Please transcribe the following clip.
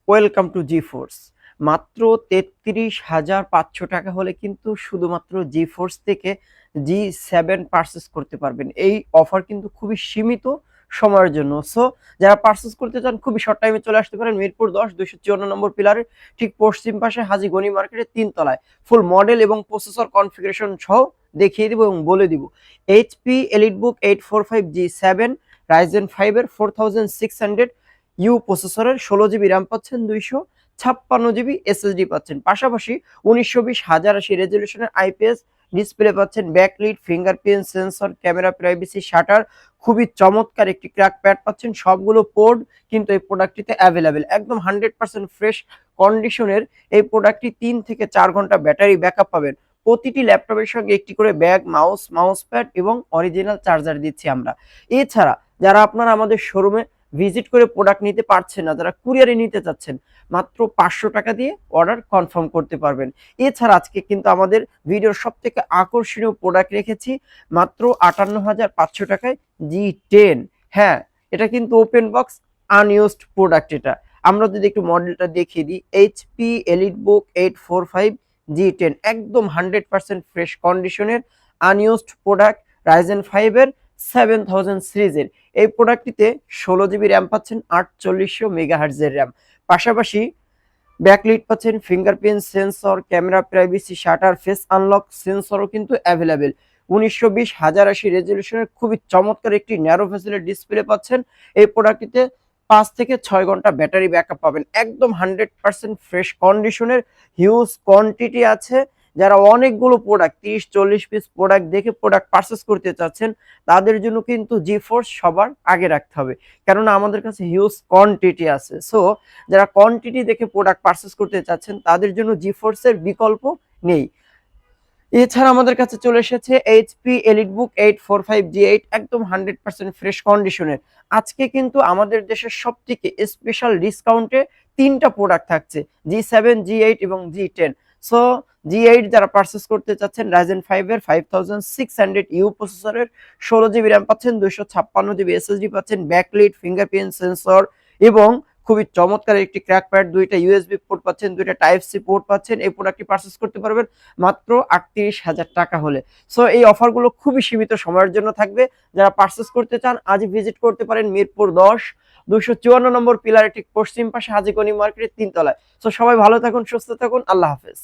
Welcome to G force. মাত্র ৩৩,৫০০ টাকা হলে কিন্তু শুধুমাত্র জি ফোর্স থেকে জি7 পারচেস করতে পারবেন। এই অফার কিন্তু খুবই সীমিত সময়ের জন্য। সো যারা পারচেস করতে চান খুবই শর্ট টাইমে চলে আসতে পারেন মিরপুর ১০ ২৫৪ নম্বর পিলারের ঠিক পশ্চিম পাশে হাজী গনি মার্কেটের ৩ তলায়। ফুল মডেল এবং প্রসেসর কনফিগারেশন সহ দেখিয়ে দিব এবং বলে দিব। এইচপি এলিটবুক 845 জি7 রাইজেন 5 এর 4600 ইউ প্রসেসরের 16 জিবি র্যাম পাচ্ছেন, 256 জিবি এসএসডি পাচ্ছেন, পাশাপাশি 1920 1080 রেজলিউশনের আইপিএস ডিসপ্লে পাচ্ছেন, backlit, fingerprint sensor, camera, privacy, shutter, খুবই চমৎকার একটি ক্র্যাক প্যাড পাচ্ছেন। সবগুলো পোর্ট কিন্তু এই প্রোডাক্টটিতে অ্যাভেলেবেল। একদম 100% ফ্রেশ কন্ডিশনের এই প্রোডাক্টটি 3 থেকে 4 ঘন্টা ব্যাটারি ব্যাকআপ পাবেন। প্রতিটি ল্যাপটপের সঙ্গে একটি করে ব্যাগ, মাউস প্যাড এবং অরিজিনাল চার্জার দিচ্ছি আমরা। এছাড়া যারা আপনারা আমাদের শোরুমে ভিজিট করে প্রোডাক্ট নিতে পারছেন না, যারা কুরিয়ারে নিতে চাচ্ছেন, মাত্র 500 টাকা দিয়ে অর্ডার কনফার্ম করতে পারবেন। এছাড়া আজকে কিন্তু আমাদের ভিডিওর সব থেকে আকর্ষণীয় প্রোডাক্ট রেখেছি মাত্র 58,500 টাকায় জি10। হ্যাঁ, এটা কিন্তু ওপেন বক্স আনইউজড প্রোডাক্ট। এটা আমরা যদি একটু মডেলটা দেখিয়ে দিই, এইচপি এলিটবুক 845 জি10, একদম 100% ফ্রেশ কন্ডিশনের আনইউজড প্রোডাক্ট, রাইজেন 5 এর 7000 সিরিজের। এই প্রোডাক্টটিতে 16 জিবি র্যাম পাচ্ছেন, 4800 মেগাহার্টজের র্যাম, পাশাপাশি ব্যাকলিট পাচ্ছেন, fingerprint sensor, camera, privacy, shutter, face unlock সেন্সরও কিন্তু অ্যাভেলেবেল। 1920 1080 রেজলিউশনের খুবই চমৎকার একটি ন্যারো ভেসেলের ডিসপ্লে পাচ্ছেন। এই প্রোডাক্টটিতে 5 থেকে 6 ঘন্টা ব্যাটারি ব্যাকআপ পাবেন। একদম 100% ফ্রেশ কন্ডিশনের হিউজ কোয়ান্টিটি আছে। যারা অনেকগুলো প্রোডাক্ট 30-40 পিস প্রোডাক্ট দেখে প্রোডাক্ট পারচেস করতে চাচ্ছেন, তাদের জন্য কিন্তু জি ফোর্স সবার আগে রাখতে হবে, কেননা আমাদের কাছে হিউজ কোয়ান্টিটি আছে। সো যারা কোয়ান্টিটি দেখে প্রোডাক্ট পারচেস করতে চাচ্ছেন, তাদের জন্য জি ফোর্সের বিকল্প নেই। এছাড়া আমাদের কাছে চলে এসেছে এইচপি এলিটবুক 845 জি8, একদম 100% ফ্রেশ কন্ডিশনের। আজকে কিন্তু আমাদের দেশের সব থেকে স্পেশাল ডিসকাউন্টে 3টা প্রোডাক্ট থাকছে, জি7, জি8 এবং জি10। সো জি8 যারা পারচেস করতে চাচ্ছেন, রাইজেন 5 এর 5600 ইউ প্রসেসরের 16 জিবি র্যাম পাচ্ছেন, 256 জিবি এসএসডি পাচ্ছেন, ব্যাকলিট, ফিঙ্গারপ্রিন্ট সেন্সর এবং খুবই চমৎকার একটি ক্র্যাক প্যাড, 2টা ইউএসবি পোর্ট পাচ্ছেন, 2টা টাইপ সি পোর্ট পাচ্ছেন। এই প্রোডাক্টটি পারচেস করতে পারবেন মাত্র 38,000 টাকা হলে। সো এই অফারগুলো খুবই সীমিত সময়ের জন্য থাকবে। যারা পারচেস করতে চান আজই ভিজিট করতে পারেন মিরপুর 10 254 নম্বর পিলারের ঠিক পশ্চিম পাশে হাজী গনি মার্কেটের 3 তলায়। সো সবাই ভালো থাকুন, সুস্থ থাকুন, আল্লাহ হাফেজ।